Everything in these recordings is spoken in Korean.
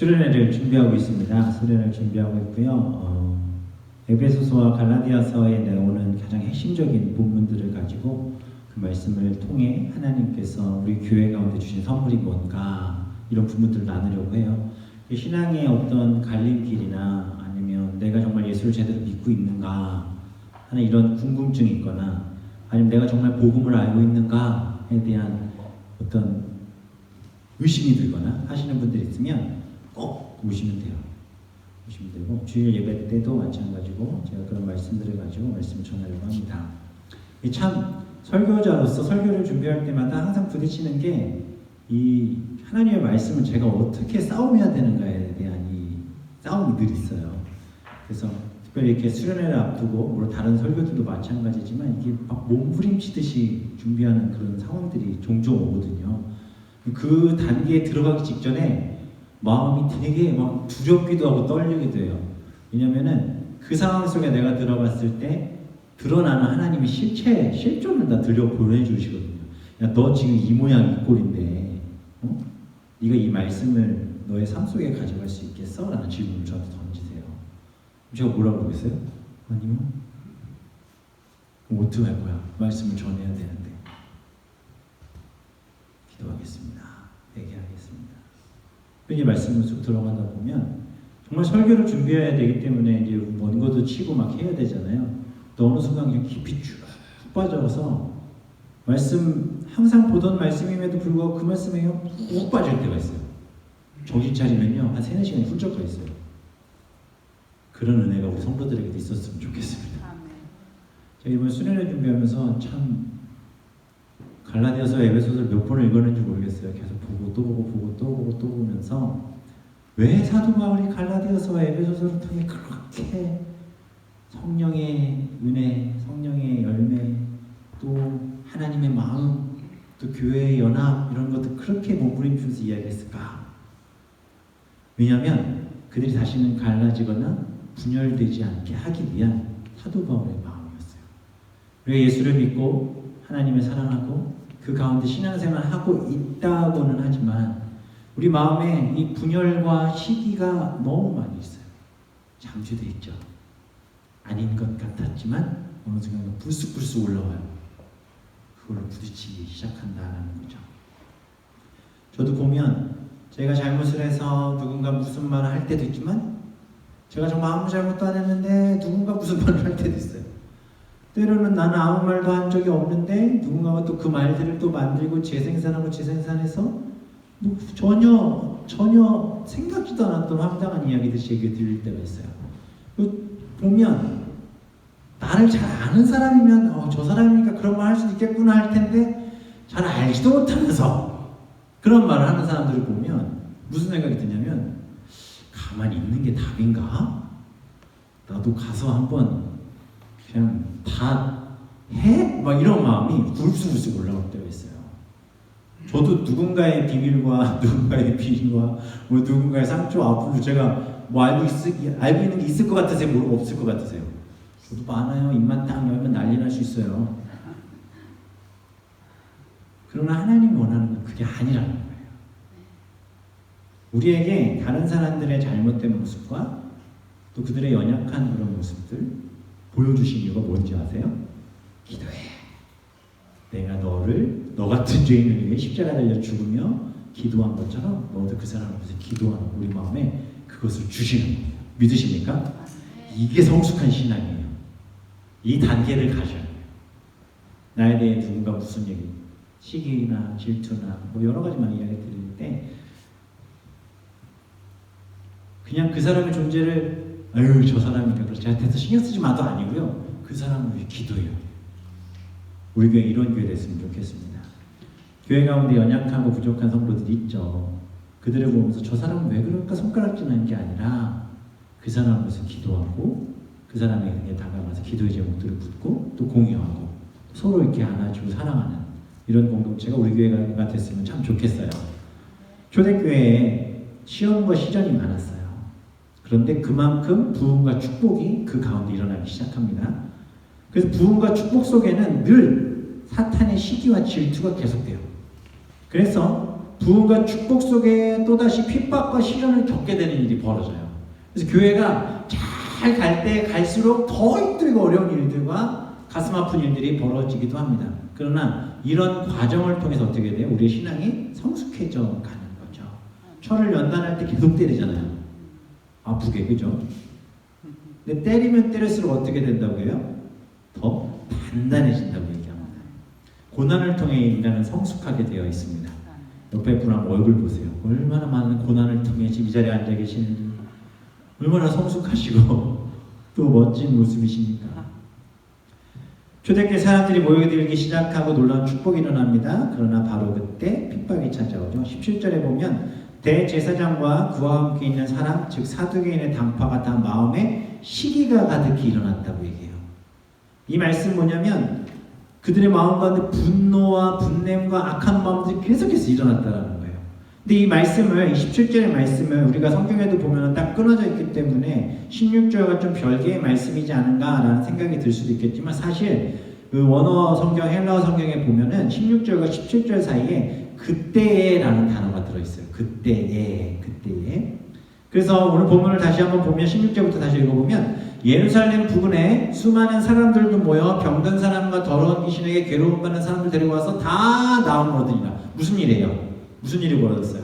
수련회를 준비하고 있습니다. 수련회를 준비하고 있고요. 에베소서와 갈라디아서에 나오는 가장 핵심적인 본문들을 가지고 그 말씀을 통해 하나님께서 우리 교회 가운데 주신 선물이 뭔가 이런 부분들을 나누려고 해요. 신앙의 어떤 갈림길이나 아니면 내가 정말 예수를 제대로 믿고 있는가 하는 이런 궁금증이 있거나 아니면 내가 정말 복음을 알고 있는가에 대한 어떤 의심이 들거나 하시는 분들이 있으면 꼭 오시면 돼요. 오시면 되고 주일 예배 때도 마찬가지고 제가 그런 말씀들을 가지고 말씀을 전하려고 합니다. 참 설교자로서 설교를 준비할 때마다 항상 부딪히는 게 이 하나님의 말씀을 제가 어떻게 싸움해야 되는가에 대한 이 싸움이 늘 있어요. 그래서 특별히 이렇게 수련회를 앞두고 물론 다른 설교들도 마찬가지지만 이게 막 몸부림치듯이 준비하는 그런 상황들이 종종 오거든요. 그 단계에 들어가기 직전에 마음이 되게 막 두렵기도 하고 떨리기도 해요. 왜냐면은 그 상황 속에 내가 들어갔을 때 드러나는 하나님의 실존을 다 들려 보내주시거든요. 야, 너 지금 이 모양 이 꼴인데 네가 이 말씀을 너의 삶 속에 가져갈 수 있겠어? 라는 질문을 저한테 던지세요. 제가 뭐라고 그러겠어요? 아니요. 그럼 어떻게 할 거야? 말씀을 전해야 되는데. 기도하겠습니다. 얘기하겠습니다. 이 말씀을 쭉 들어가다 보면 정말 설교를 준비해야 되기 때문에 이제 먼 것도 치고 막 해야 되잖아요. 또 어느 순간 그냥 깊이 쭉 빠져서 말씀 항상 보던 말씀임에도 불구하고 그 말씀에 훅 빠질 때가 있어요. 정신 차리면요 한 3-4시간이 훌쩍 가 있어요. 그런 은혜가 우리 성도들에게도 있었으면 좋겠습니다. 제가 이번 수련회 준비하면서 참 갈라디아서 에베소서를 몇 번을 읽었는지 모르겠어요. 계속 보고 또 보고 보고 또 보고 또 보면서 왜 사도 바울이 갈라디아서와 에베소서를 통해 그렇게 성령의 은혜, 성령의 열매, 또 하나님의 마음, 또 교회의 연합 이런 것들 그렇게 몸부림치면서 이야기했을까? 왜냐하면 그들이 다시는 갈라지거나 분열되지 않게 하기 위한 사도 바울의 마음이었어요. 우리가 예수를 믿고 하나님을 사랑하고 그 가운데 신앙생활을 하고 있다고는 하지만 우리 마음에 이 분열과 시기가 너무 많이 있어요. 잠재되어 있죠. 아닌 것 같았지만 어느 순간 불쑥불쑥 올라와요. 그걸로 부딪히기 시작한다는 거죠. 저도 보면 제가 잘못을 해서 누군가 무슨 말을 할 때도 있지만 제가 정말 아무 잘못도 안 했는데 누군가 무슨 말을 할 때도 있어요. 때로는 나는 아무 말도 한 적이 없는데 누군가가 또 그 말들을 또 만들고 재생산하고 재생산해서 뭐 전혀 생각지도 않았던 황당한 이야기들 제게 들릴 때가 있어요. 보면 나를 잘 아는 사람이면 저 사람이니까 그런 말 할 수도 있겠구나 할 텐데 잘 알지도 못하면서 그런 말을 하는 사람들을 보면 무슨 생각이 드냐면 가만히 있는 게 답인가? 나도 가서 한번 그냥 다 해? 막 이런 마음이 불쑥불쑥 올라올 때가 있어요. 저도 누군가의 비밀과 누군가의 비리와 뭐 누군가의 상처 아픔을 제가 뭐 알고 있는 게 있을 것 같으세요? 뭐 없을 것 같으세요? 저도 많아요. 입만 딱 열면 난리 날 수 있어요. 그러나 하나님이 원하는 건 그게 아니라는 거예요. 우리에게 다른 사람들의 잘못된 모습과 또 그들의 연약한 그런 모습들 보여주신 이유가 뭔지 아세요? 기도해. 내가 너 같은 죄인을 위해 십자가 달려 죽으며 기도한 것처럼 너도 그 사람을 위해서 기도하는 우리 마음에 그것을 주시는 거예요. 믿으십니까? 이게 성숙한 신앙이에요. 이 단계를 가져야 돼요. 나에 대해 누군가 무슨 얘기, 시기나 질투나 뭐 여러 가지만 이야기 드릴 때 그냥 그 사람의 존재를 아유 저 사람이니까 그렇지 않대서 신경 쓰지 마도 아니고요. 그 사람을 위해 기도해요. 우리 교회 이런 교회 됐으면 좋겠습니다. 교회 가운데 연약하고 부족한 성도들이 있죠. 그들을 보면서 저 사람은 왜 그럴까 손가락질하는 게 아니라 그 사람을 위해서 기도하고 그 사람에게 다가가서 기도의 제목들을 묻고 또 공유하고 서로 이렇게 안아주고 사랑하는 이런 공동체가 우리 교회가 됐으면 참 좋겠어요. 초대교회에 시험과 시련이 많았어요. 그런데 그만큼 부흥과 축복이 그 가운데 일어나기 시작합니다. 그래서 부흥과 축복 속에는 늘 사탄의 시기와 질투가 계속돼요. 그래서 부흥과 축복 속에 또다시 핍박과 시련을 겪게 되는 일이 벌어져요. 그래서 교회가 잘 갈 때 갈수록 더 힘들고 어려운 일들과 가슴 아픈 일들이 벌어지기도 합니다. 그러나 이런 과정을 통해서 어떻게 돼요? 우리의 신앙이 성숙해져 가는 거죠. 철을 연단할 때 계속 때리잖아요. 아프게, 그죠? 근데 때리면 때릴수록 어떻게 된다고 해요? 더 단단해진다고 얘기합니다. 고난을 통해 인간은 성숙하게 되어 있습니다. 옆에 분하고 얼굴 보세요. 얼마나 많은 고난을 통해 지금 이 자리에 앉아 계시는지, 얼마나 성숙하시고 또 멋진 모습이십니까? 초대교회 사람들이 모여들기 시작하고 놀라운 축복이 일어납니다. 그러나 바로 그때 핍박이 찾아오죠. 17절에 보면 대제사장과 그와 함께 있는 사람, 즉 사두개인의 당파가 다 마음에 시기가 가득히 일어났다고 얘기해요. 이 말씀 뭐냐면 그들의 마음 가운데 분노와 분냄과 악한 마음들이 계속해서 일어났다는 거예요. 근데 이 말씀을, 17절의 말씀을 우리가 성경에도 보면 딱 끊어져 있기 때문에 16절과 좀 별개의 말씀이지 않은가라는 생각이 들 수도 있겠지만, 사실 그 원어 성경, 헬라어 성경에 보면은 16절과 17절 사이에 그때에라는 단어가 들어있어요. 그때에. 그래서 오늘 본문을 다시 한번 보면 16절부터 다시 읽어보면 예루살렘 부근에 수많은 사람들도 모여 병든 사람과 더러운 귀신에게 괴로움 받는 사람들 데리고 와서 다 나음을 얻으니라. 무슨 일이에요? 무슨 일이 벌어졌어요?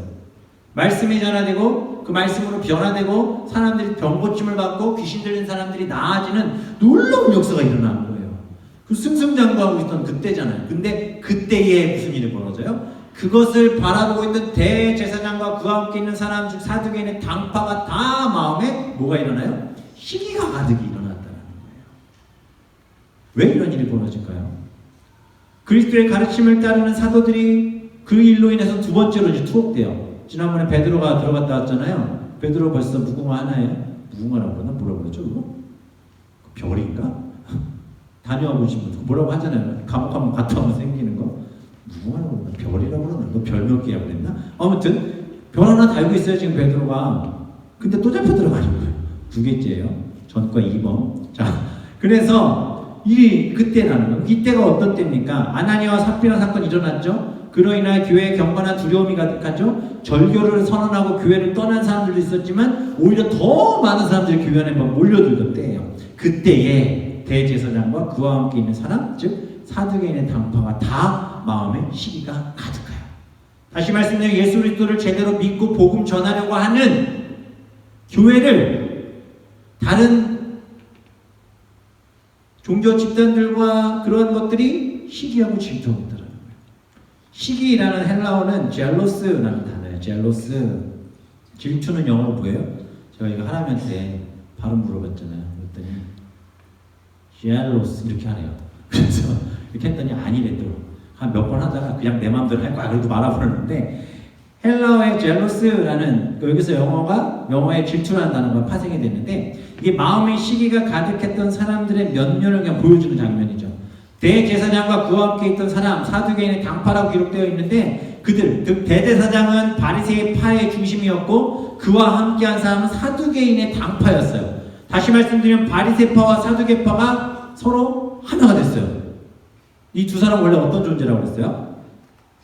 말씀이 전화되고 그 말씀으로 변화되고 사람들이 병 고침을 받고 귀신 들린 사람들이 나아지는 놀라운 역사가 일어나는 거예요. 그 승승장구하고 있던 그때잖아요. 근데 그때에 무슨 일이 벌어져요? 그것을 바라보고 있던 대제사장과 그와 함께 있는 사람 중 사두개인의 당파가 다 마음에 뭐가 일어나요? 시기가 가득히 일어났다는 거예요. 왜 이런 일이 벌어질까요? 그리스도의 가르침을 따르는 사도들이 그 일로 인해서 두 번째로 이제 투옥돼요. 지난번에 베드로가 들어갔다 왔잖아요. 베드로 벌써 무궁화 하나예요? 무궁화라고 그러나? 뭐라고 그러죠 그거? 별인가? 다녀와 보신 분 뭐라고 하잖아요. 감옥 한번 갔다 오면 생기는 거. 무궁화라고 그러나? 별이라고 그러나? 너 별 몇 개야 그랬나? 아무튼 별 하나 달고 있어요 지금 베드로가. 근데 또 잡혀 들어가는 거예요. 9개째예요. 전과 2번. 자, 그래서 그때라는 거예요. 이때가 어떤 때입니까? 아나니아와 삽비라 사건이 일어났죠. 그로 인하여 교회에 경건한 두려움이 가득하죠. 절교를 선언하고 교회를 떠난 사람들도 있었지만 오히려 더 많은 사람들이 교회 안에 몰려들던 때예요. 그때에 대제사장과 그와 함께 있는 사람, 즉 사두개인의 당파가 다 마음에 시기가 가득해요. 다시 말씀드리면 예수 그리스도를 제대로 믿고 복음 전하려고 하는 교회를 다른 종교 집단들과 그런 것들이 시기하고 질투하고 있더라고요. 시기라는 헬라어는 젤로스라는 단어예요. 젤로스. 질투는 영어로 뭐예요? 제가 이거 하나님한테 발음 물어봤잖아요. 그랬더니 젤로스 이렇게 하네요. 그래서 이렇게 했더니 아니랬더라고요. 한 몇 번 하다가 그냥 내 마음대로 할 거야 그래도 말아버렸는데, 헬라어의 젤로스라는 여기서 영어의 질투라는 단어가 파생이 됐는데, 이게 마음의 시기가 가득했던 사람들의 면면을 그냥 보여주는 장면이죠. 대제사장과 그와 함께 있던 사람, 사두개인의 당파라고 기록되어 있는데, 그들, 즉 대제사장은 바리새의 파의 중심이었고 그와 함께한 사람은 사두개인의 당파였어요. 다시 말씀드리면 바리새파와 사두개파가 서로 하나가 됐어요. 이 두 사람 원래 어떤 존재라고 그랬어요?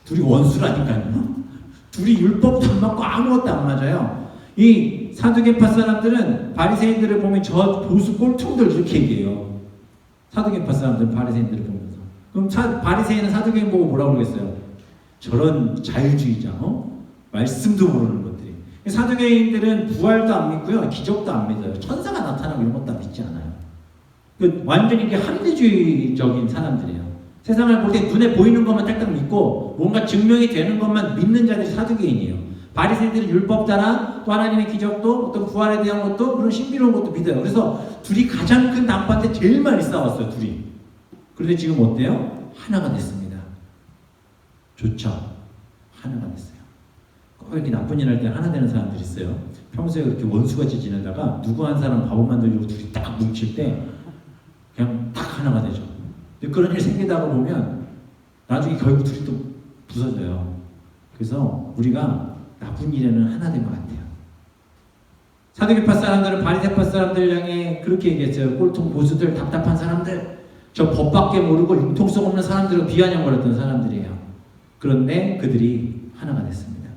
둘이 원수라니까요. 둘이 율법도 안 맞고 아무것도 안 맞아요. 이 사두개파 사람들은 바리새인들을 보면 저 보수 꼴통들 이렇게 얘기해요. 사두개파 사람들은 바리새인들을 보면서. 그럼 바리새인은 사두개인 보고 뭐라고 그러겠어요? 저런 자유주의자, 말씀도 모르는 것들이. 사두개인들은 부활도 안 믿고요, 기적도 안 믿어요. 천사가 나타나고 이런 것도 믿지 않아요. 완전히 이게 합리주의적인 사람들이에요. 세상을 볼 때 눈에 보이는 것만 딱딱 믿고 뭔가 증명이 되는 것만 믿는 자들이 사두개인이에요. 바리새인들은 율법 따라 또 하나님의 기적도 어떤 부활에 대한 것도 그런 신비로운 것도 믿어요. 그래서 둘이 가장 큰 당파한테 제일 많이 싸웠어요. 둘이. 그런데 지금 어때요? 하나가 됐습니다. 좋죠? 하나가 됐어요. 꼭 이렇게 나쁜 일 할 때 하나 되는 사람들이 있어요. 평소에 그렇게 원수같이 지내다가 누구 한 사람 바보 만들려고 둘이 딱 뭉칠 때 그냥 딱 하나가 되죠. 그런 일이 생기다가 보면 나중에 결국 둘이 또 부서져요. 그래서 우리가 나쁜 일에는 하나 된 것 같아요. 사두개파 사람들은 바리새파 사람들 향해 그렇게 얘기했어요. 꼴통 보수들, 답답한 사람들, 저 법밖에 모르고 융통성 없는 사람들을 비아냥거렸던 사람들이에요. 그런데 그들이 하나가 됐습니다.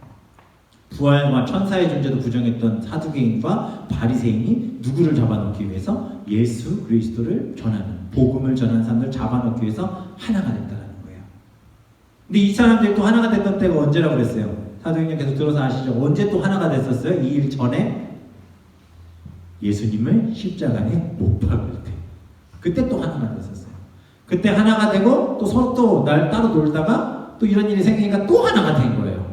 부활과 천사의 존재도 부정했던 사두개인과 바리새인이 누구를 잡아놓기 위해서? 예수 그리스도를 전하는, 복음을 전하는 사람들 잡아놓기 위해서 하나가 됐다는 거예요. 근데 이 사람들이 또 하나가 됐던 때가 언제라고 그랬어요? 사도행전 계속 들어서 아시죠? 언제 또 하나가 됐었어요? 이 일 전에 예수님을 십자가에 못 박을 때, 그때 또 하나가 됐었어요. 그때 하나가 되고 또 서로 또 날 따로 놀다가 또 이런 일이 생기니까 또 하나가 된 거예요.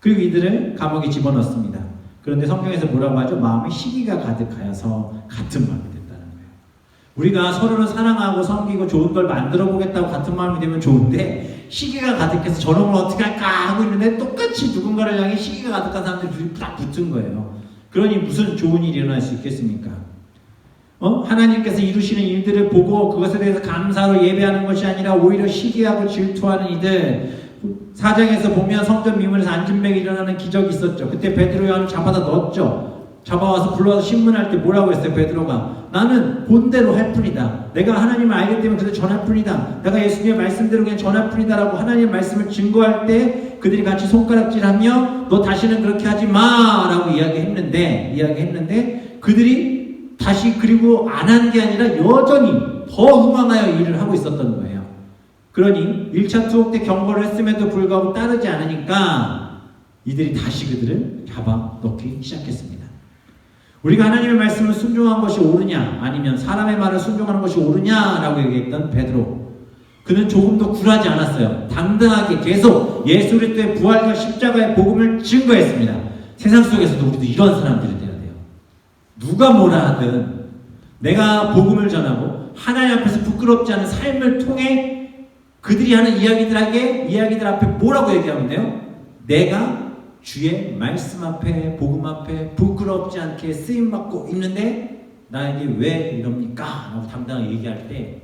그리고 이들을 감옥에 집어넣습니다. 그런데 성경에서 뭐라고 하죠? 마음에 시기가 가득하여서 같은 마음이 됐다는 거예요. 우리가 서로를 사랑하고 섬기고 좋은 걸 만들어 보겠다고 같은 마음이 되면 좋은데, 시기가 가득해서 저런 걸 어떻게 할까 하고 있는데 똑같이 누군가를 향해 시기가 가득한 사람들이 딱 붙은 거예요. 그러니 무슨 좋은 일이 일어날 수 있겠습니까? 하나님께서 이루시는 일들을 보고 그것에 대해서 감사로 예배하는 것이 아니라 오히려 시기하고 질투하는 이들. 4장에서 보면 성전 미문에서 안진뱅이 일어나는 기적이 있었죠. 그때 베드로 요한을 잡아다 넣었죠. 잡아와서 불러와서 신문할 때 뭐라고 했어요? 베드로가 나는 본대로 할 뿐이다. 내가 하나님을 알기 때문에 그대로 전할 뿐이다. 내가 예수님의 말씀대로 그냥 전할 뿐이다 라고 하나님의 말씀을 증거할 때 그들이 같이 손가락질하며 너 다시는 그렇게 하지 마 라고 이야기했는데 그들이 다시 그리고 안 한 게 아니라 여전히 더 흥황하여 일을 하고 있었던 거예요. 그러니 1차 투옥 때 경고를 했음에도 불구하고 따르지 않으니까 이들이 다시 그들을 잡아넣기 시작했습니다. 우리가 하나님의 말씀을 순종한 것이 옳으냐 아니면 사람의 말을 순종하는 것이 옳으냐라고 얘기했던 베드로, 그는 조금도 굴하지 않았어요. 당당하게 계속 예수 그리스도의 부활과 십자가의 복음을 증거했습니다. 세상 속에서도 우리도 이런 사람들이 돼야 돼요. 누가 뭐라 하든 내가 복음을 전하고 하나님 앞에서 부끄럽지 않은 삶을 통해 그들이 하는 이야기들 앞에 뭐라고 얘기하면 돼요? 내가 주의 말씀 앞에, 복음 앞에 부끄럽지 않게 쓰임받고 있는데 나에게 왜 이럽니까? 라고 당당하게 얘기할 때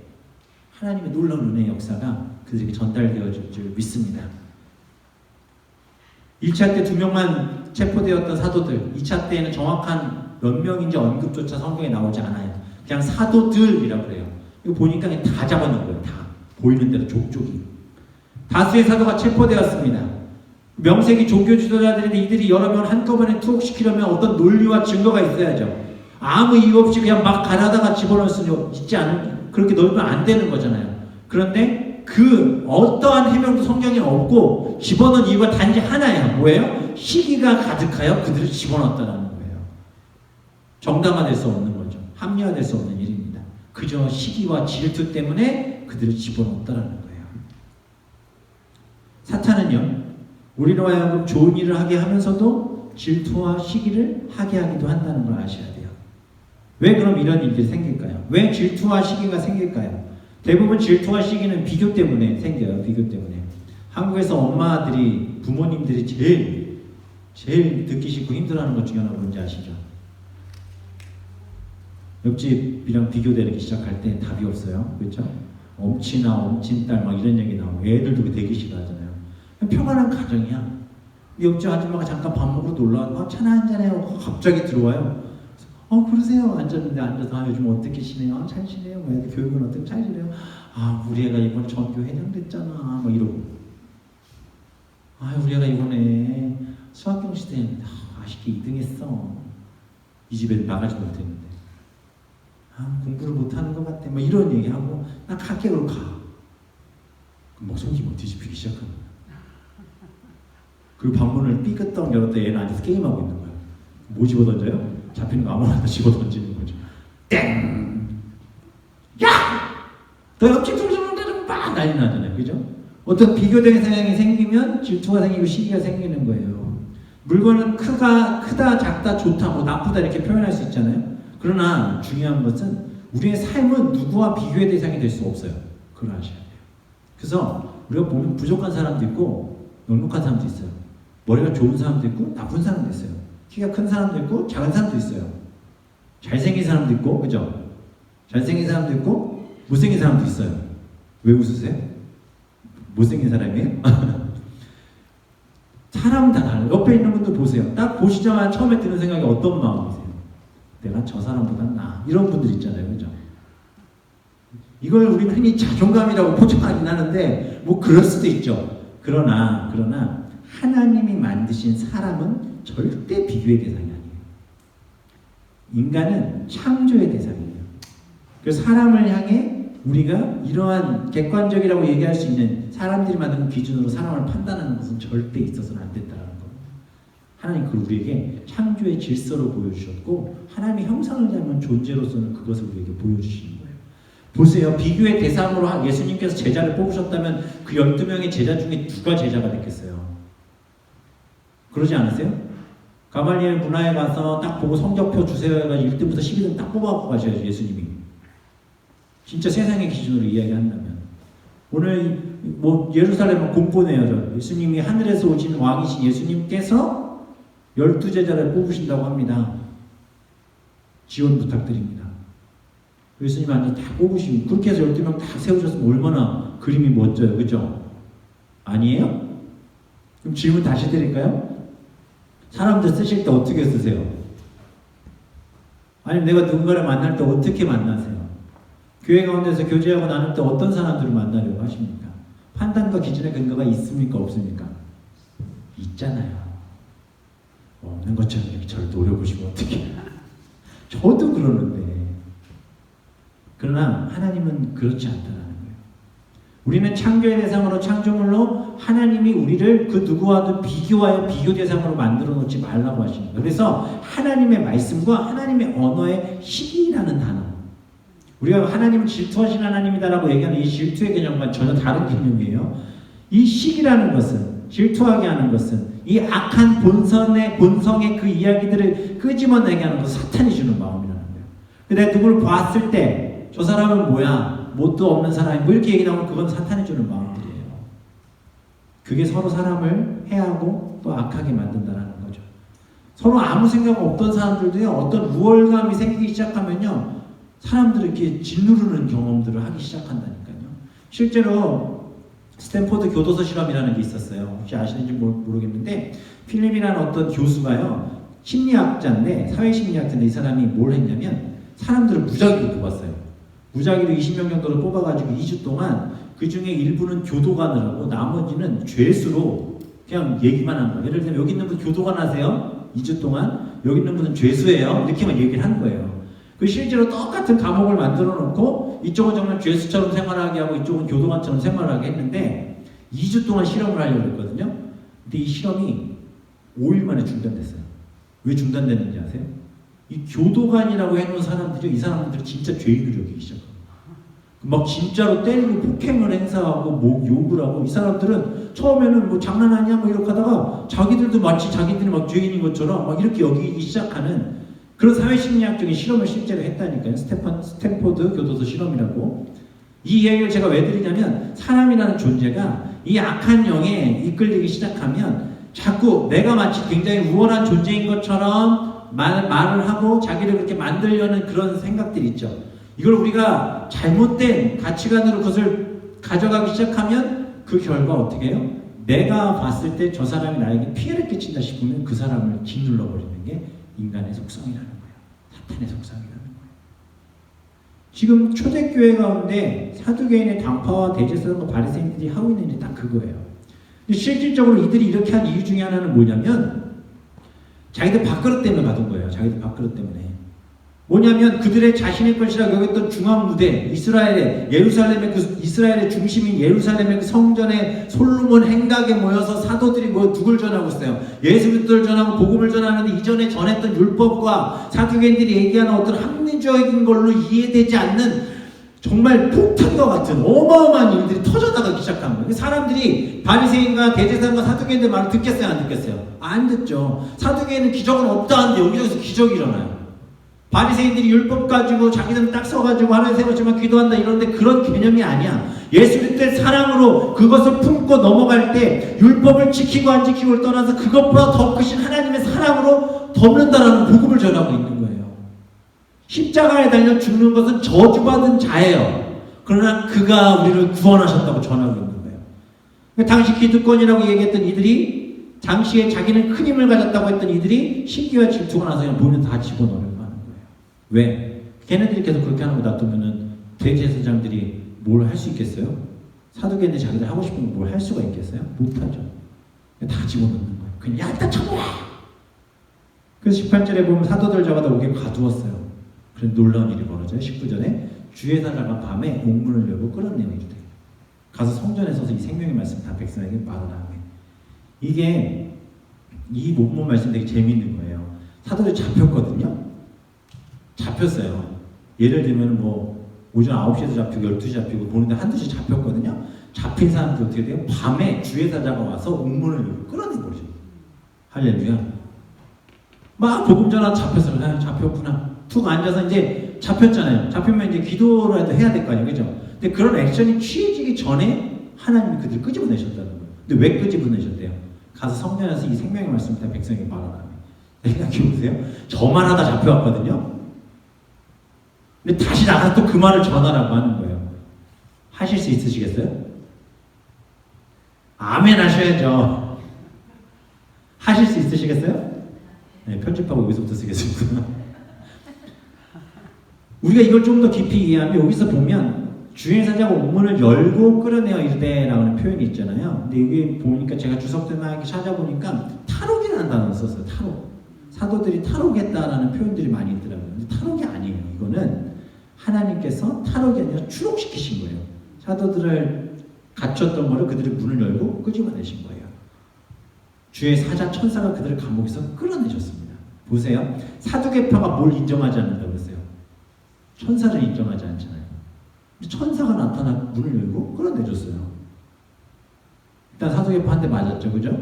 하나님의 놀라운 은혜의 역사가 그들에게 전달되어질 줄 믿습니다. 1차 때 2명만 체포되었던 사도들, 2차 때에는 정확한 몇 명인지 언급조차 성경에 나오지 않아요. 그냥 사도들이라고 그래요. 이거 보니까 그냥 다 잡아놓은 거예요. 다. 보이는 대로 족족이. 다수의 사도가 체포되었습니다. 명색이 종교 지도자들인데 이들이 여러 명을 한꺼번에 투옥시키려면 어떤 논리와 증거가 있어야죠. 아무 이유 없이 그냥 막 가라다가 집어넣을 수는 있지 않은, 그렇게 넣으면 안 되는 거잖아요. 그런데 그 어떠한 해명도 성경에 없고 집어넣은 이유가 단지 하나예요. 뭐예요? 시기가 가득하여 그들을 집어넣었다는 거예요. 정당화될 수 없는 거죠. 합리화될 수 없는 일입니다. 그저 시기와 질투 때문에 그들을 집어넣었다는 거예요. 사탄은요, 우리로 하여금 좋은 일을 하게 하면서도 질투와 시기를 하게 하기도 한다는 걸 아셔야 돼요. 왜 그럼 이런 일들이 생길까요? 왜 질투와 시기가 생길까요? 대부분 질투와 시기는 비교 때문에 생겨요. 비교 때문에. 한국에서 엄마들이, 부모님들이 제일 듣기 싫고 힘들어하는 것 중에 하나가 뭔지 아시죠? 옆집이랑 비교되기 시작할 때 답이 없어요. 그렇죠? 엄친아, 엄친딸 막 이런 얘기 나오고 애들도 되게 싫어하잖아요. 평안한 가정이야. 옆집 아줌마가 잠깐 밥 먹으러 놀러 와서 차나 한잔해요. 갑자기 들어와요. 그러세요. 앉아서 요즘 어떻게 지내요? 잘 지내요. 애들 교육은 어떻게 잘 지내요? 우리 애가 이번에 전교 회장 됐잖아. 막 이러고. 우리 애가 이번에 수학경시 때 아쉽게 2등 했어. 이 집에 나가지 못했는데. 공부를 못하는 것 같아. 막 이런 얘기하고 나 갈게. 그러고 가. 그럼 막 속이 막 뒤집히기 시작하는 거야. 그리고 방문을 삐끗덩 열었다 얘는 앉아서 게임하고 있는 거야. 뭐 집어 던져요? 잡히는 거 아무나 집어 던지는 거죠. 땡! 야! 너 옆집 좀 막 난리 나잖아요. 그죠? 어떤 비교된 상황이 생기면 질투가 생기고 시기가 생기는 거예요. 물건은 크다, 작다, 좋다, 뭐 나쁘다 이렇게 표현할 수 있잖아요. 그러나 중요한 것은 우리의 삶은 누구와 비교의 대상이 될 수 없어요. 그걸 아셔야 돼요. 그래서 우리가 보면 부족한 사람도 있고 넉넉한 사람도 있어요. 머리가 좋은 사람도 있고 나쁜 사람도 있어요. 키가 큰 사람도 있고 작은 사람도 있어요. 잘생긴 사람도 있고, 그죠? 잘생긴 사람도 있고 못생긴 사람도 있어요. 왜 웃으세요? 못생긴 사람이에요? 사람은 다 달라요. 옆에 있는 분들 보세요. 딱 보시자마자 처음에 드는 생각이 어떤 마음이세요? 내가 저 사람보다 나아. 이런 분들 있잖아요. 그죠? 이걸 우리는 흔히 자존감이라고 포장하긴 하는데 뭐 그럴 수도 있죠. 그러나 하나님이 만드신 사람은 절대 비교의 대상이 아니에요. 인간은 창조의 대상이에요. 그래서 사람을 향해 우리가 이러한 객관적이라고 얘기할 수 있는 사람들이 만든 기준으로 사람을 판단하는 것은 절대 있어서는 안 된다는 겁니다. 하나님 그걸 우리에게 창조의 질서로 보여주셨고 하나님의 형상을 닮은 존재로서는 그것을 우리에게 보여주시는 거예요. 보세요. 비교의 대상으로 예수님께서 제자를 뽑으셨다면 그 12명의 제자 중에 누가 제자가 됐겠어요? 그러지 않으세요? 가말리엘 문화에 가서 딱 보고 성적표 주세요 해가지고 1등부터 12등 딱 뽑아갖고 가셔야죠. 예수님이. 진짜 세상의 기준으로 이야기한다면. 오늘 뭐 예루살렘은 공포네요. 예수님이 하늘에서 오신 왕이신 예수님께서 12제자를 뽑으신다고 합니다. 지원 부탁드립니다. 예수님 완전 다 뽑으시고 그렇게 해서 12명 다 세우셨으면 얼마나 그림이 멋져요. 그죠? 아니에요? 그럼 질문 다시 드릴까요? 사람들 쓰실 때 어떻게 쓰세요? 아니면 내가 누군가를 만날 때 어떻게 만나세요? 교회 가운데서 교제하고 나눌 때 어떤 사람들을 만나려고 하십니까? 판단과 기준의 근거가 있습니까? 없습니까? 있잖아요. 없는 것처럼 이렇게 저를 노려보시면 어떡해. 저도 그러는데. 그러나 하나님은 그렇지 않다라는 거예요. 우리는 창조의 대상으로 창조물로 하나님이 우리를 그 누구와도 비교하여 비교 대상으로 만들어 놓지 말라고 하시는 거예요. 그래서 하나님의 말씀과 하나님의 언어의 시기라는 단어. 우리가 하나님은 질투하신 하나님이다라고 얘기하는 이 질투의 개념과 전혀 다른 개념이에요. 이 시기라는 것은, 질투하게 하는 것은 이 악한 본성의 그 이야기들을 끄집어내게 하는 것은 사탄이 주는 마음이라는 거예요. 근데 누구를 봤을 때 저 사람은 뭐야? 뭣도 없는 사람이 뭐 이렇게 얘기 나오면 그건 사탄이 주는 마음들이에요. 그게 서로 사람을 해하고 또 악하게 만든다는 거죠. 서로 아무 생각 없던 사람들도요, 어떤 우월감이 생기기 시작하면요, 사람들을 이렇게 짓누르는 경험들을 하기 시작한다니까요. 실제로 스탠포드 교도소 실험이라는 게 있었어요. 혹시 아시는지 모르겠는데 필립이라는 어떤 교수가요, 심리학자인데, 사회심리학자인데 이 사람이 뭘 했냐면 사람들을 무작위로 뽑았어요. 무작위로 20명 정도를 뽑아가지고 2주 동안 그 중에 일부는 교도관을 하고 나머지는 죄수로 그냥 얘기만 한 거예요. 예를 들면 여기 있는 분 교도관 하세요. 2주 동안. 여기 있는 분은 죄수예요. 이렇게만 얘기를 한 거예요. 그 실제로 똑같은 감옥을 만들어 놓고 이쪽은 정말 죄수처럼 생활하게 하고 이쪽은 교도관처럼 생활하게 했는데 2주 동안 실험을 하려고 했거든요. 근데 이 실험이 5일 만에 중단됐어요. 왜 중단됐는지 아세요? 이 교도관이라고 해놓은 사람들이 이 사람들이 진짜 죄인으로 여기기 시작합니다. 막 진짜로 때리고 폭행을 행사하고 뭐 욕을 하고 이 사람들은 처음에는 뭐 장난 아니야 뭐 이렇게 하다가 자기들도 마치 자기들이 막 죄인인 것처럼 막 이렇게 여기기 시작하는 그런 사회심리학적인 실험을 실제로 했다니까요. 스탠포드 교도소 실험이라고. 이 이야기를 제가 왜 드리냐면 사람이라는 존재가 이 악한 영에 이끌리기 시작하면 자꾸 내가 마치 굉장히 우월한 존재인 것처럼 말을 하고 자기를 그렇게 만들려는 그런 생각들이 있죠. 이걸 우리가 잘못된 가치관으로 그것을 가져가기 시작하면 그 결과 어떻게 해요? 내가 봤을 때 저 사람이 나에게 피해를 끼친다 싶으면 그 사람을 짓눌러 버리는 게 인간의 속성이라는 거예요. 사탄의 속성이라는 거예요. 지금 초대교회 가운데 사두개인의 당파와 대제사장과 바리새인들이 하고 있는 일이 딱 그거예요. 근데 실질적으로 이들이 이렇게 한 이유 중에 하나는 뭐냐면 자기들 밥그릇 때문에 받은 거예요. 자기들 밥그릇 때문에. 뭐냐면 그들의 자신의 것이라고 여겼던 중앙 무대, 이스라엘의 중심인 예루살렘의 그 성전에 솔로몬 행각에 모여서 사도들이 누굴 전하고 있어요. 예수 그리스도를 전하고 복음을 전하는데 이전에 전했던 율법과 사두개인들이 얘기하는 어떤 합리적인 걸로 이해되지 않는 정말 폭탄과 같은 어마어마한 일들이 터져나가기 시작한 거예요. 사람들이 바리새인과 대제사장과 사두개인들 말을 듣겠어요? 안 듣겠어요? 안 듣죠. 사두개인은 기적은 없다는데 여기저기서 기적이 일어나요. 바리새인들이 율법 가지고 자기들은 딱 서가지고 하나님 세웠지만 기도한다 이러는데 그런 개념이 아니야. 예수 그리스도의 사랑으로 그것을 품고 넘어갈 때 율법을 지키고 안 지키고를 떠나서 그것보다 더 크신 하나님의 사랑으로 덮는다라는 복음을 전하고 있는 거예요. 십자가에 달려 죽는 것은 저주받은 자예요. 그러나 그가 우리를 구원하셨다고 전하고 있는 거예요. 당시 기득권이라고 얘기했던 이들이 당시에 자기는 큰 힘을 가졌다고 했던 이들이 시기와 질투가 나서 그냥 본인 다 집어넣으려고 하는 거예요. 왜? 걔네들이 계속 그렇게 하는 거 놔두면은 대제사장들이 뭘 할 수 있겠어요? 사두개인들이 자기들 하고 싶은 거 뭘 할 수가 있겠어요? 못하죠. 다 집어넣는 거예요. 그냥 야, 일단 쳐먹어! 그래서 18절에 보면 사도들 잡아다 옥에 가두었어요. 그런 놀라운 일이 벌어져요. 19절에 주의 사자가 밤에 옥문을 열고 끌어내어 이르되 가서 성전에 서서 이 생명의 말씀 다 백성에게 말하라. 이게 이 본문 말씀 되게 재미있는 거예요. 사도들이 잡혔거든요. 잡혔어요. 예를 들면 뭐 오전 9시에도 잡히고 12시 잡히고 보는데 한두 시 잡혔거든요. 잡힌 사람들이 어떻게 돼요? 밤에 주의 사자가 와서 옥문을 열고 끌어내버리죠. 할렐루야. 막 복음 전화 잡혔어요. 아, 잡혔구나. 툭 앉아서 이제 잡혔잖아요. 잡히면 이제 기도라도 해야 될 거 아니에요. 그죠? 근데 그런 액션이 취해지기 전에 하나님이 그들을 끄집어내셨다는 거예요. 근데 왜 끄집어내셨대요? 가서 성전에서 이 생명의 말씀을 다 백성에게 말하라. 생각해보세요. 저만 하다 잡혀왔거든요. 근데 다시 나가서 또 그 말을 전하라고 하는 거예요. 하실 수 있으시겠어요? 아멘 하셔야죠. 하실 수 있으시겠어요? 네, 편집하고 여기서부터 쓰겠습니다. 우리가 이걸 좀 더 깊이 이해하면 여기서 보면 주의 사자가 옥문을 열고 끌어내어 이르되라고 하는 표현이 있잖아요. 근데 여기 보니까 제가 주석 때만 찾아보니까 탈옥이라는 단어를 썼어요. 탈옥. 사도들이 탈옥했다라는 표현들이 많이 있더라고요. 근데 탈옥이 아니에요. 이거는 하나님께서 탈옥이 아니라 추록시키신 거예요. 사도들을 갇혔던 거를 그들의 문을 열고 끄집어내신 거예요. 주의 사자 천사가 그들을 감옥에서 끌어내셨습니다. 보세요. 사두개파가 뭘 인정하지 않는다고 했어요? 천사를 인정하지 않잖아요. 천사가 나타나 문을 열고 끌어내줬어요. 일단 사도개파 한 대 맞았죠. 그죠?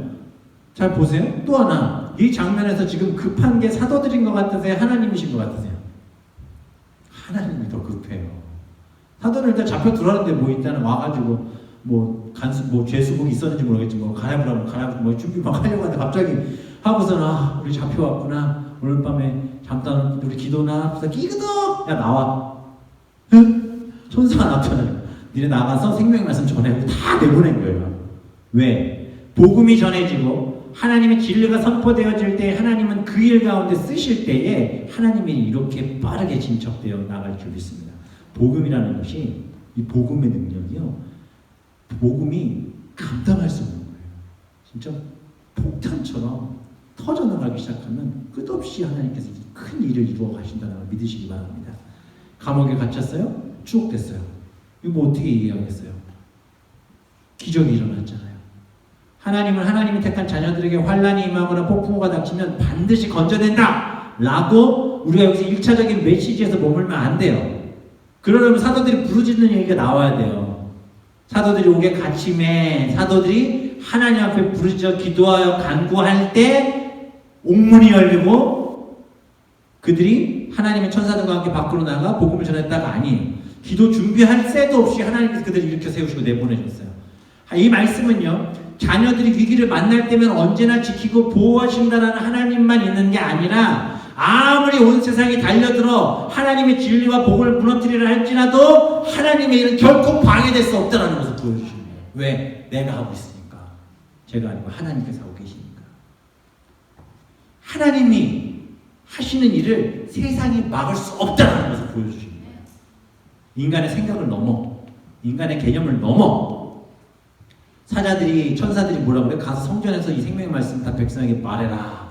잘 보세요. 또 하나. 이 장면에서 지금 급한 게 사도들인 것 같으세요? 하나님이신 것 같으세요? 하나님이 더 급해요. 사도들 일단 잡혀 들어왔는데 뭐 일단은 와가지고 뭐 죄수복이 있었는지 모르겠지 뭐 갈아입으라고 뭐 준비 막 하려고 하는데 갑자기 하고서는 아 우리 잡혀왔구나. 오늘 밤에 잠깐 우리 기도나 하면서 끼그덕 야 나와. 응? 천사가 나타나요. 니네 나가서 생명의 말씀 전해고 다 내보낸 거예요. 왜? 복음이 전해지고 하나님의 진리가 선포되어질 때 하나님은 그 일 가운데 쓰실 때에 하나님이 이렇게 빠르게 진척되어 나갈 줄 믿습니다. 복음이라는 것이 이 복음의 능력이요. 복음이 감당할 수 없는 거예요. 진짜 폭탄처럼 터져나가기 시작하면 끝없이 하나님께서 큰 일을 이루어 가신다는 걸 믿으시기 바랍니다. 감옥에 갇혔어요? 추록됐어요. 이거 뭐 어떻게 이해하겠어요? 기적이 일어났잖아요. 하나님은 하나님이 택한 자녀들에게 환난이 임하거나 폭풍우가 닥치면 반드시 건져낸다! 라고 우리가 여기서 1차적인 메시지에서 머물면 안 돼요. 그러려면 사도들이 부르짖는 얘기가 나와야 돼요. 사도들이 옥에 갇힘에 사도들이 하나님 앞에 부르짖어 기도하여 간구할 때 옥문이 열리고 그들이 하나님의 천사들과 함께 밖으로 나가 복음을 전했다가 아니에요. 기도 준비할 새도 없이 하나님께서 그들을 일으켜 세우시고 내보내셨어요. 이 말씀은요. 자녀들이 위기를 만날 때면 언제나 지키고 보호하신다는 하나님만 있는 게 아니라 아무리 온 세상이 달려들어 하나님의 진리와 복을 무너뜨리려 할지라도 하나님의 일은 결코 방해될 수 없다는 것을 보여주시는 거예요. 왜? 내가 하고 있으니까. 제가 아니고 하나님께서 하고 계시니까. 하나님이 하시는 일을 세상이 막을 수 없다는 것을 보여주시는 거예요. 인간의 생각을 넘어, 인간의 개념을 넘어 천사들이 뭐라 그래요? 가서 성전에서 이 생명의 말씀 다 백성에게 말해라.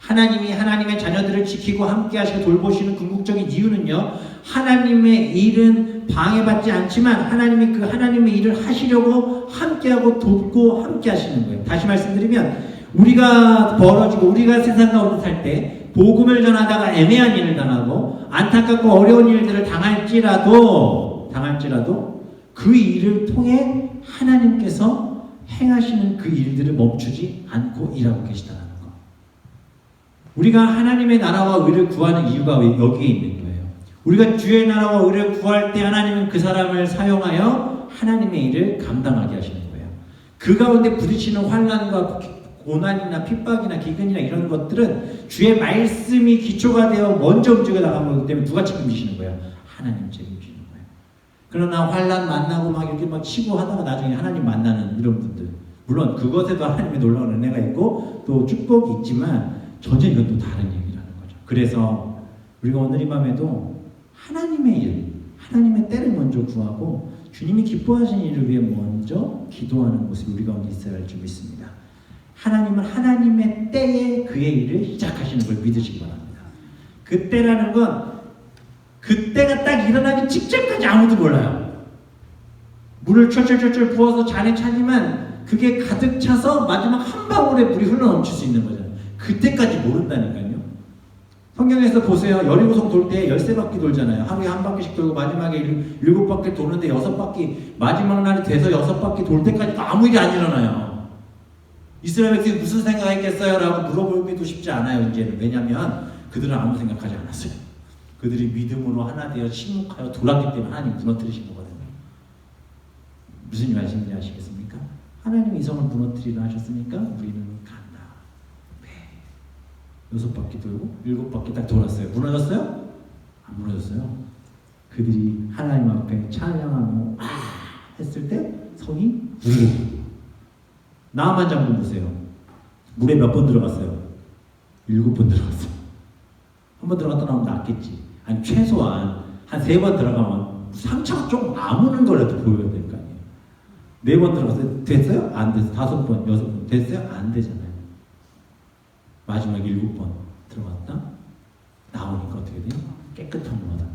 하나님이 하나님의 자녀들을 지키고 함께 하시고 돌보시는 궁극적인 이유는요. 하나님의 일은 방해받지 않지만 하나님이 그 하나님의 일을 하시려고 함께하고 돕고 함께 하시는 거예요. 다시 말씀드리면 우리가 벌어지고 우리가 세상 가운데 살 때 복음을 전하다가 애매한 일을 당하고 안타깝고 어려운 일들을 당할지라도 그 일을 통해 하나님께서 행하시는 그 일들을 멈추지 않고 일하고 계시다는 것. 우리가 하나님의 나라와 의를 구하는 이유가 여기에 있는 거예요. 우리가 주의 나라와 의를 구할 때 하나님은 그 사람을 사용하여 하나님의 일을 감당하게 하시는 거예요. 그 가운데 부딪히는 환난과 고난이나 핍박이나 기근이나 이런 것들은 주의 말씀이 기초가 되어 먼저 움직여 나가는 거기 때문에 누가 책임지시는 거예요? 하나님 책임지시는 거예요. 그러나 환난 만나고 막 이렇게 막 치고 하다가 나중에 하나님 만나는 이런 분들, 물론 그것에도 하나님의 놀라운 은혜가 있고 또 축복이 있지만 전혀 이건 또 다른 얘기라는 거죠. 그래서 우리가 오늘 이 밤에도 하나님의 일, 하나님의 때를 먼저 구하고 주님이 기뻐하시는 일을 위해 먼저 기도하는 모습이 우리 가운데 있어야 할 줄 믿습니다. 하나님은 하나님의 때에 그의 일을 시작하시는 걸 믿으시기 바랍니다. 그때라는 건 그때가 딱 일어나기 직전까지 아무도 몰라요. 물을 철철철철 부어서 잔에 차지만 그게 가득 차서 마지막 한 방울에 물이 흘러넘칠 수 있는 거잖아요. 그때까지 모른다니까요. 성경에서 보세요. 17성 돌 때 13바퀴 돌잖아요. 하루에 한 바퀴씩 돌고 마지막에 7바퀴 도는데 6바퀴 마지막 날이 돼서 6바퀴 돌 때까지도 아무 일이 안 일어나요. 이스라엘 백성이 무슨 생각했겠어요? 라고 물어보기도 쉽지 않아요. 이제는. 왜냐하면 그들은 아무 생각하지 않았어요. 그들이 믿음으로 하나 되어 침묵하여 돌았기 때문에 하나님 무너뜨리신 거거든요. 무슨 말씀인지 아시겠습니까? 하나님이 이성을 무너뜨리려 하셨으니까 우리는 간다. 6바퀴 돌고 7바퀴 딱 돌았어요. 무너졌어요? 안 무너졌어요. 그들이 하나님 앞에 찬양하며 했을 때 성이 나만 장군 보세요. 물에 몇 번 들어갔어요? 7번 들어갔어요. 한 번 들어갔다 나오면 낫겠지. 아니 최소한 한 3번 들어가면 상처가 좀 아무는 거라도 보여야 될 거 아니에요. 4번 들어갔어요? 됐어요? 안 됐어요. 5번, 6번 됐어요? 안 되잖아요. 마지막 7번 들어갔다 나오니까 어떻게 돼요? 깨끗한 물로 나라.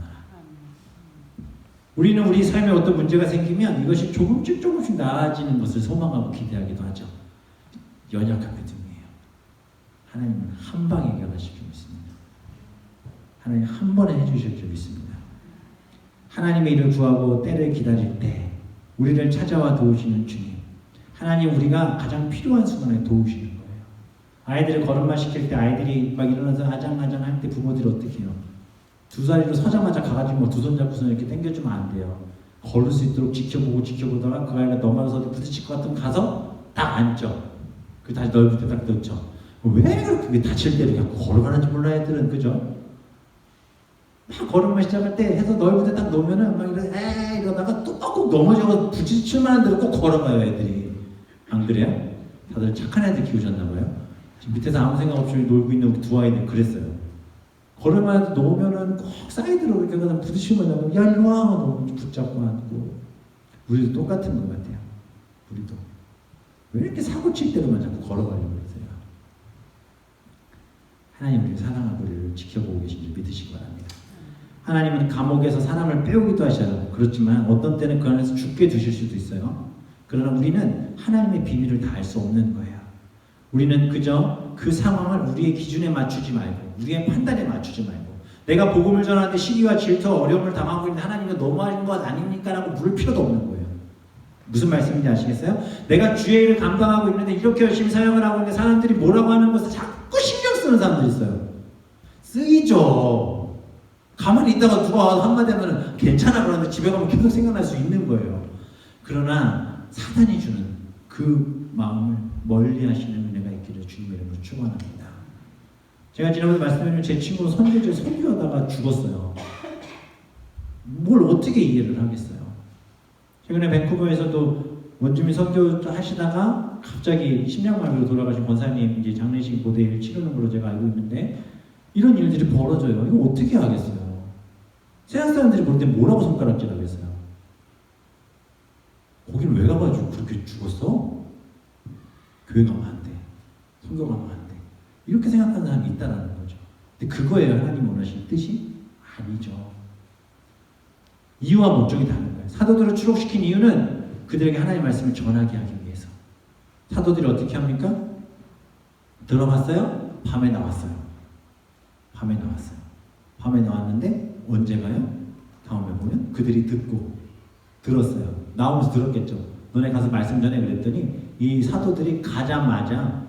우리는 우리 삶에 어떤 문제가 생기면 이것이 조금씩 나아지는 것을 소망하고 기대하기도 하죠. 연약한 믿음이에요. 하나님은 한 방에 해결하실 줄 믿습니다. 하나님 한 번에 해주실 줄 믿습니다. 하나님의 일을 구하고 때를 기다릴 때 우리를 찾아와 도우시는 주님. 하나님 우리가 가장 필요한 순간에 도우시는 거예요. 아이들을 걸음마 시킬 때 아이들이 막 일어나서 아장아장 할 때 부모들이 어떻게 해요? 2살이로 서자마자 가가지고 뭐 2손 잡고서 이렇게 당겨주면 안 돼요. 걸을 수 있도록 지켜보다가 그 아이가 넘어져서 부딪힐 것 같으면 가서 딱 앉죠. 그 다시 넓을 때 딱 넣죠. 왜 그렇게 다칠 때를 자꾸 걸어가는지 몰라 애들은. 그죠? 막 걸음마 시작할 때 해서 넓을 때 딱 놓으면은 막 이러다가 또 꼭 넘어져서 부딪힐 만한 대로 꼭 걸어가요 애들이. 안 그래요? 다들 착한 애들 키우셨나 봐요. 지금 밑에서 아무 생각 없이 놀고 있는 우리 두 아이들 그랬어요. 걸음마 놓으면은 꼭 사이드로 이렇게 가서 부딪히면 야 일로 와 너무 붙잡고 앉고. 우리도 똑같은 것 같아요. 우리도 왜 이렇게 사고 칠 때로만 자꾸 걸어가려고 그러세요? 하나님 우리를 사랑하고 우리를 지켜보고 계신 줄 믿으시기 바랍니다. 하나님은 감옥에서 사람을 빼오기도 하셔요. 그렇지만 어떤 때는 그 안에서 죽게 두실 수도 있어요. 그러나 우리는 하나님의 비밀을 다 알 수 없는 거예요. 우리는 그저 그 상황을 우리의 기준에 맞추지 말고 우리의 판단에 맞추지 말고 내가 복음을 전하는데 시기와 질투 어려움을 당하고 있는 하나님은 너무하신 것 아닙니까? 라고 물을 필요도 없는 거예요. 무슨 말씀인지 아시겠어요? 내가 주의 일을 감당하고 있는데 이렇게 열심히 사역을 하고 있는데 사람들이 뭐라고 하는 것을 자꾸 신경 쓰는 사람들이 있어요. 쓰이죠. 가만히 있다가 누가 한마디 하면 괜찮아 그러는데 집에 가면 계속 생각날 수 있는 거예요. 그러나 사단이 주는 그 마음을 멀리 하시는 은혜가 있기를 주님의 이름으로 축원합니다. 제가 지난번에 말씀드린 제 친구 선교제 선교하다가 죽었어요. 뭘 어떻게 이해를 하겠어요. 최근에 밴쿠버에서도 원주민 선교 하시다가 갑자기 심장마비로 돌아가신 권사님 이제 장례식 고대를 치르는 걸로 제가 알고 있는데 이런 일들이 벌어져요. 이거 어떻게 하겠어요? 세상 사람들이 볼 때 뭐라고 손가락질하겠어요? 거기는 왜 가가지고 그렇게 죽었어? 교회 가면 안 돼. 선교 가면 안 돼. 이렇게 생각하는 사람이 있다라는 거죠. 근데 그거예요. 하나님 원하시는 뜻이 아니죠. 이유와 목적이 다른 거예요. 사도들을 추록시킨 이유는 그들에게 하나님의 말씀을 전하게 하기 위해서. 사도들이 어떻게 합니까? 들어갔어요? 밤에 나왔어요. 밤에 나왔어요. 밤에 나왔는데 언제 가요? 다음에 보면 그들이 듣고 들었어요. 나오면서 들었겠죠. 너네 가서 말씀 전해 그랬더니 이 사도들이 가자마자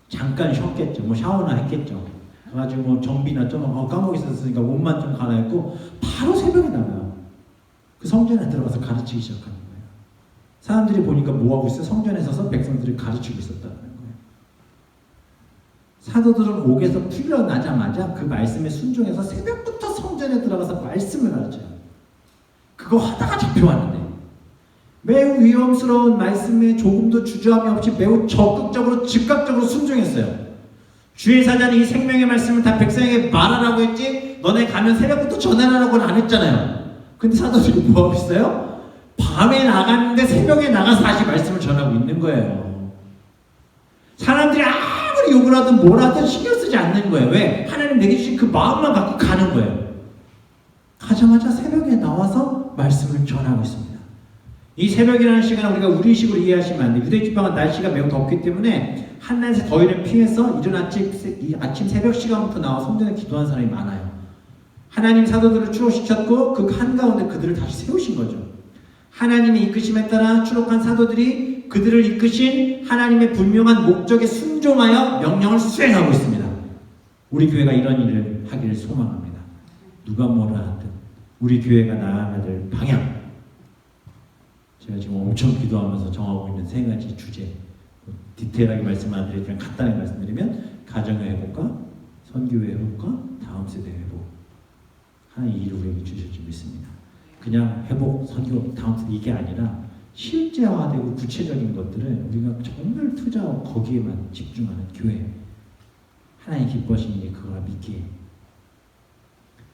잠깐 쉬었겠죠. 뭐 샤워나 했겠죠. 그래가지고 뭐 정비나 좀 까먹고 있었으니까 옷만 좀 갈아입고 바로 새벽에 나가요. 그 성전에 들어가서 가르치기 시작하는 거예요. 사람들이 보니까 뭐 하고 있어요? 성전에 서서 백성들을 가르치고 있었다는 거예요. 사도들은 옥에서 풀려나자마자 그 말씀에 순종해서 새벽부터 성전에 들어가서 말씀을 가르쳐요. 그거 하다가 잡혀왔는데 매우 위험스러운 말씀에 조금도 주저함이 없이 매우 적극적으로 즉각적으로 순종했어요. 주의 사자는 이 생명의 말씀을 다 백성에게 말하라고 했지 너네 가면 새벽부터 전하라고는 안 했잖아요. 근데 사도들이 뭐하고 있어요? 밤에 나갔는데 새벽에 나가서 다시 말씀을 전하고 있는 거예요. 사람들이 욕을 하든 뭘 하든 신경 쓰지 않는 거예요. 왜? 하나님 내게 주신 그 마음만 갖고 가는 거예요. 가자마자 새벽에 나와서 말씀을 전하고 있습니다. 이 새벽이라는 시간은 우리가 우리식으로 이해하시면 안 돼요. 유대 지방은 날씨가 매우 덥기 때문에 한낮의 더위를 피해서 이른 아침 새벽 시간부터 나와 성전에 기도한 사람이 많아요. 하나님 사도들을 추록시켰고 그 한가운데 그들을 다시 세우신 거죠. 하나님의 이끄심에 따라 추록한 사도들이 그들을 이끄신 하나님의 분명한 목적에 순종하여 명령을 수행하고 있습니다. 우리 교회가 이런 일을 하기를 소망합니다. 누가 뭐라 하든 우리 교회가 나아가야 될 방향, 제가 지금 엄청 기도하면서 정하고 있는 세 가지 주제, 디테일하게 말씀 안 드리지만 간단하게 말씀드리면 가정의 회복과 선교의 회복과 다음 세대 회복, 하나님 이 일을 우리에게 주실 줄 믿습니다. 그냥 회복, 선교, 다음 세대 이게 아니라 실제화되고 구체적인 것들을 우리가 정말 투자하고 거기에만 집중하는 교회, 하나님 기뻐하시는 게 그거라 믿기에.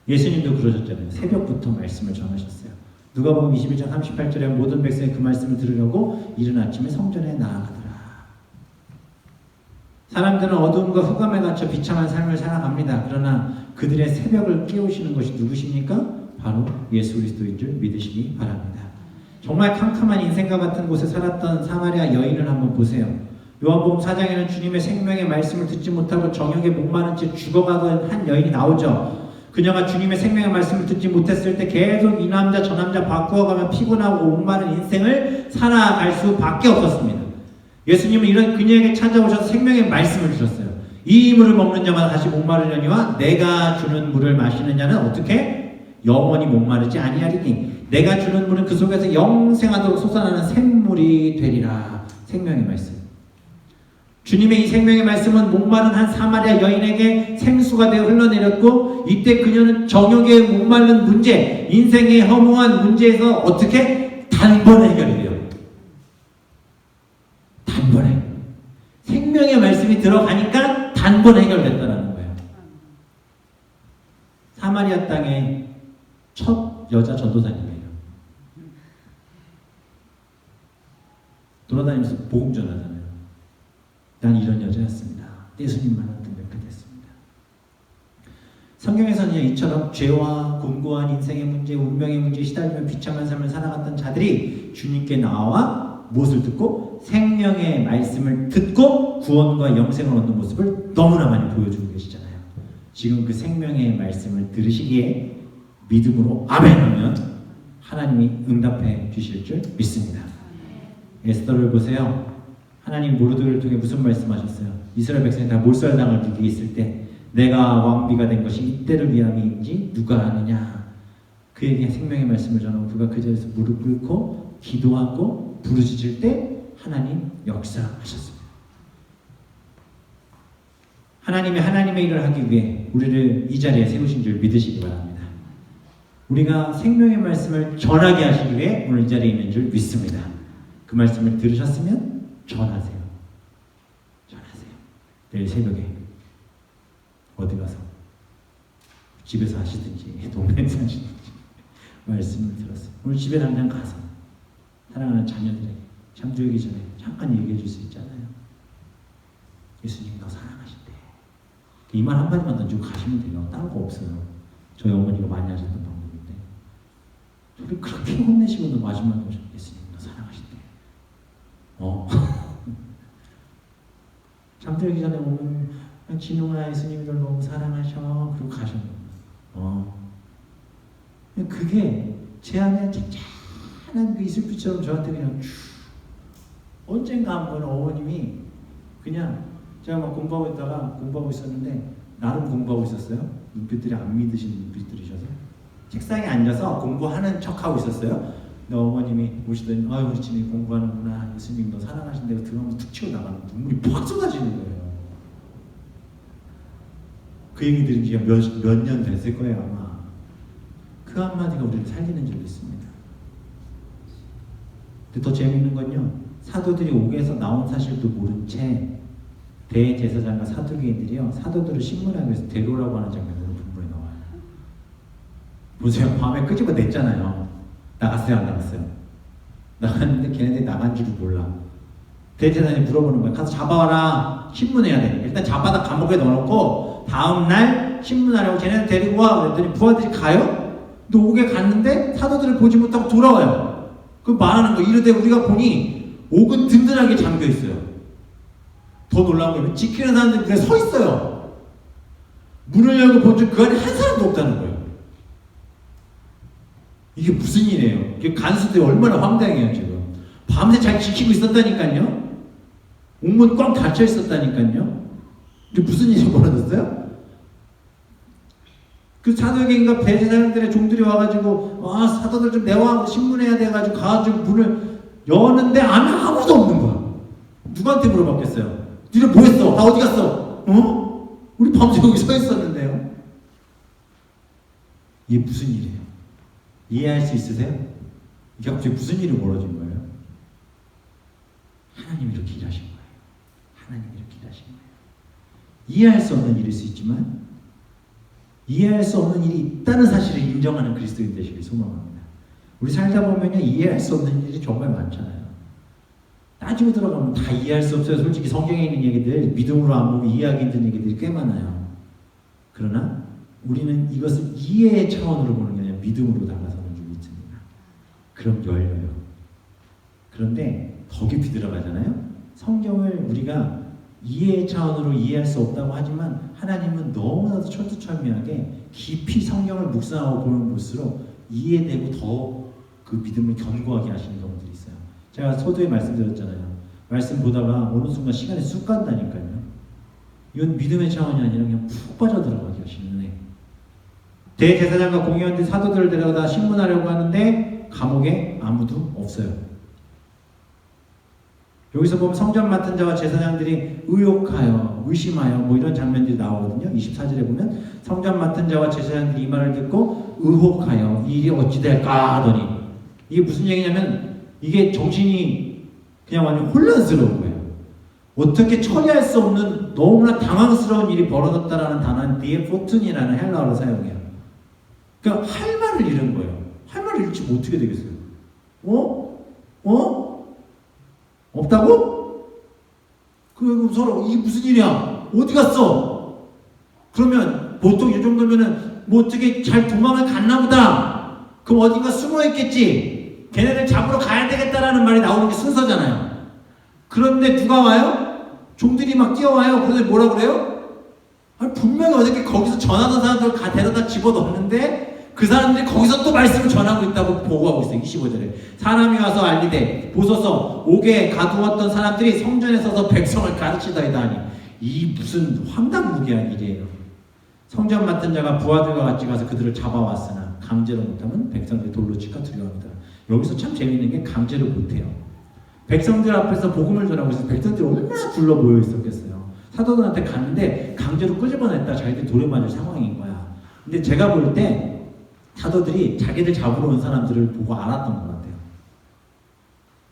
예수님도 그러셨잖아요. 새벽부터 말씀을 전하셨어요. 누가복음 21장 38절에 모든 백성이 그 말씀을 들으려고 이른 아침에 성전에 나아가더라. 사람들은 어두움과 흑암에 갇혀 비참한 삶을 살아갑니다. 그러나 그들의 새벽을 깨우시는 것이 누구십니까? 바로 예수 그리스도인 줄 믿으시기 바랍니다. 정말 캄캄한 인생과 같은 곳에 살았던 사마리아 여인을 한번 보세요. 요한복음 4장에는 주님의 생명의 말씀을 듣지 못하고 정욕에 목마른 채 죽어가던 한 여인이 나오죠. 그녀가 주님의 생명의 말씀을 듣지 못했을 때 계속 이 남자 저 남자 바꾸어가며 피곤하고 목마른 인생을 살아갈 수밖에 없었습니다. 예수님은 이런 그녀에게 찾아오셔서 생명의 말씀을 주셨어요. 이 물을 먹는 자마다 다시 목마르려니와 내가 주는 물을 마시는 자는 어떻게? 영원히 목마르지 아니하리니 내가 주는 물은 그 속에서 영생하도록 솟아나는 샘물이 되리라. 생명의 말씀. 주님의 이 생명의 말씀은 목마른 한 사마리아 여인에게 생수가 되어 흘러내렸고, 이때 그녀는 정욕에 목마른 문제, 인생의 허무한 문제에서 어떻게? 단번에 해결이 돼요. 단번에. 생명의 말씀이 들어가니까 단번에 해결됐다는 거예요. 사마리아 땅의 첫 여자 전도사님이에요. 돌아다니면서 복음 전하잖아요. 난 이런 여자였습니다. 예수님만한 등백하게 됐습니다. 성경에서는 이처럼 죄와 곤고한 인생의 문제, 운명의 문제에 시달리며 비참한 삶을 살아갔던 자들이 주님께 나와 무엇을 듣고? 생명의 말씀을 듣고 구원과 영생을 얻는 모습을 너무나 많이 보여주고 계시잖아요. 지금 그 생명의 말씀을 들으시기에 믿음으로 아멘 하면 하나님이 응답해 주실 줄 믿습니다. 에스더를 보세요. 하나님 모르드를 통해 무슨 말씀하셨어요? 이스라엘 백성이 다 몰살당할 위기에 있을 때 내가 왕비가 된 것이 이때를 위함인지 누가 아느냐. 그에게 생명의 말씀을 전하고 그가 그 자리에서 무릎 꿇고 기도하고 부르짖을 때 하나님 역사하셨습니다. 하나님의 일을 하기 위해 우리를 이 자리에 세우신 줄 믿으시기 바랍니다. 우리가 생명의 말씀을 전하게 하시기 위해 오늘 이 자리에 있는 줄 믿습니다. 그 말씀을 들으셨으면 전하세요. 내일 새벽에 어디 가서 집에서 하시든지 동네에서 하시든지 말씀을 들었어요. 오늘 집에 당장 가서 사랑하는 자녀들에게 잠들기 전에 잠깐 얘기해 줄 수 있잖아요. 예수님 너 사랑하신대. 이 말 한마디만 던지고 가시면 돼요. 다른 거 없어요. 저희 어머니가 많이 하셨던 방법인데 저를 그렇게 혼내시고도 마지막에 예수님 너 사랑하신대. 잠들기 전에 오면 진웅아 예수님이 널 너무 사랑하셔. 그리고 가셨는 거예요. 그게 제 안에 찬찬한 그 이슬빛처럼 저한테 그냥 언젠가 한 번 어머님이 그냥 제가 막 공부하고 있었는데 나름 공부하고 있었어요. 눈빛들이 안 믿으시는 눈빛들이셔서 책상에 앉아서 공부하는 척하고 있었어요. 근데 어머님이 오시더니 우리 친이 공부하는구나. 예수님 너 사랑하신다고 들어가면서 툭 치고 나가는 눈물이 팍 쏟아지는 거예요. 그 얘기 들은 지가 몇 년 됐을 거예요 아마. 그 한마디가 우리를 살리는 줄 믿습니다. 근데 더 재밌는 건요. 사도들이 옥에서 나온 사실도 모른 채 대제사장과 사두개인들이요 사도들을 신문하기 위해서 데려오라고 하는 장면으로 본문에 나와요. 보세요. 밤에 끄집어 냈잖아요. 나갔어요 안 나갔어요? 나갔는데 걔네들이 나간 줄을 몰라. 대제사장이 물어보는 거야. 가서 잡아와라. 신문해야 돼. 일단 잡아다 감옥에 넣어놓고 다음날 신문하려고 쟤네들 데리고 와. 그랬더니 부하들이 가요? 근데 옥에 갔는데 사도들을 보지 못하고 돌아와요. 그 말하는 거 이르되 우리가 보니 옥은 든든하게 잠겨 있어요. 더 놀라운 건 지키는 사람들이 그냥 서 있어요. 문을 열고 본즉 그 안에 한 사람도 없다는 거예요. 이게 무슨 일이에요? 이게 간수들이 얼마나 황당해요 지금. 밤새 잘 지키고 있었다니까요. 옥문 꽉 닫혀 있었다니까요. 이게 무슨 일이 벌어졌어요? 그 사도에게인가 대제사장들의 종들이 와가지고 사도들 좀 내와 신문해야 돼가지고 가가지고 문을 여는데 안에 아무도 없는 거야. 누구한테 물어봤겠어요? 니네 뭐 했어? 나 어디 갔어? 우리 밤새 여기 서 있었는데요. 이게 무슨 일이에요? 이해할 수 있으세요? 이게 갑자기 무슨 일이 벌어진 거예요? 하나님이 이렇게 일하신 거예요. 하나님이 이렇게 일하신 거예요. 이해할 수 없는 일일 수 있지만 이해할 수 없는 일이 있다는 사실을 인정하는 그리스도인 되시길 소망합니다. 우리 살다 보면요 이해할 수 없는 일이 정말 많잖아요. 따지고 들어가면 다 이해할 수 없어요. 솔직히 성경에 있는 얘기들 믿음으로 안 보고 이해하기 힘든 얘기들이 꽤 많아요. 그러나 우리는 이것을 이해의 차원으로 보는 게 아니라 믿음으로 다가서는 줄 믿습니다. 그럼 열려요. 그런데 더 깊이 들어가잖아요. 성경을 우리가 이해의 차원으로 이해할 수 없다고 하지만 하나님은 너무나도 철두철미하게 깊이 성경을 묵상하고 보는 볼수록 이해되고 더 그 믿음을 견고하게 하시는 경우들이 있어요. 제가 서두에 말씀드렸잖아요. 말씀 보다가 어느 순간 시간이 쑥 간다니까요. 이건 믿음의 차원이 아니라 그냥 푹 빠져들어가게 하시는 은혜. 대제사장과 공의원들이 사도들을 데려다 신문하려고 하는데 감옥에 아무도 없어요. 여기서 보면 성전 맡은 자와 제사장들이 의혹하여 의심하여 뭐 이런 장면들이 나오거든요. 24절에 보면 성전 맡은 자와 제사장들이 이 말을 듣고 의혹하여 이 일이 어찌 될까 하더니 이게 무슨 얘기냐면 이게 정신이 그냥 완전 혼란스러운 거예요. 어떻게 처리할 수 없는 너무나 당황스러운 일이 벌어졌다라는 단어는 디에포튼이라는 헬라어를 사용해요. 그러니까 할 말을 잃은 거예요. 할 말을 잃지 뭐 어떻게 되겠어요? 없다고? 그리고 서로 이게 무슨 일이야? 어디 갔어? 그러면 보통 이 정도면은 뭐 어떻게 잘 도망을 갔나 보다. 그럼 어딘가 숨어 있겠지. 걔네들 잡으러 가야 되겠다라는 말이 나오는 게 순서잖아요. 그런데 누가 와요? 종들이 막 뛰어와요. 그런데 뭐라 그래요? 아니, 분명히 어저께 거기서 전하던 사람들을 다 데려다 집어넣는데 그 사람들이 거기서 또 말씀을 전하고 있다고 보고하고 있어요. 25절에 사람이 와서 알리되 보소서 옥에 가두었던 사람들이 성전에 서서 백성을 가르치다이다 하니 이 무슨 황당무계한 일이에요. 성전 맡은 자가 부하들과 같이 가서 그들을 잡아왔으나 강제로 못하면 백성들이 돌로 칠까 두려워합니다. 여기서 참 재밌는 게 강제로 못해요. 백성들 앞에서 복음을 전하고 있어서 백성들이 얼마나 둘러 모여 있었겠어요. 사도들한테 갔는데 강제로 끄집어냈다 자기들이 돌에 맞을 상황인 거야. 근데 제가 볼 때 사도들이 자기들 잡으러 온 사람들을 보고 알았던 것 같아요.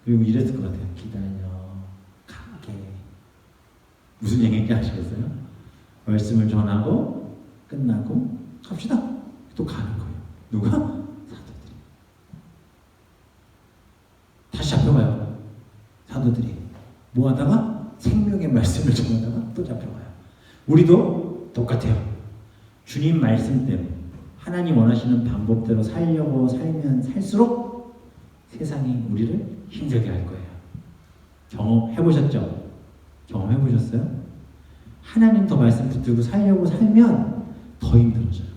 그리고 이랬을 것 같아요. 기다려, 가게. 무슨 얘기인지 아시겠어요? 말씀을 전하고 끝나고 갑시다. 또 가는 거예요. 누가? 사도들이. 다시 잡혀가요. 사도들이. 뭐 하다가? 생명의 말씀을 전하다가 또 잡혀가요. 우리도 똑같아요. 주님 말씀대로 하나님 원하시는 방법대로 살려고 살면 살수록 세상이 우리를 힘들게 할 거예요. 경험해보셨죠? 경험해보셨어요? 하나님 더 말씀 붙들고 살려고 살면 더 힘들어져요.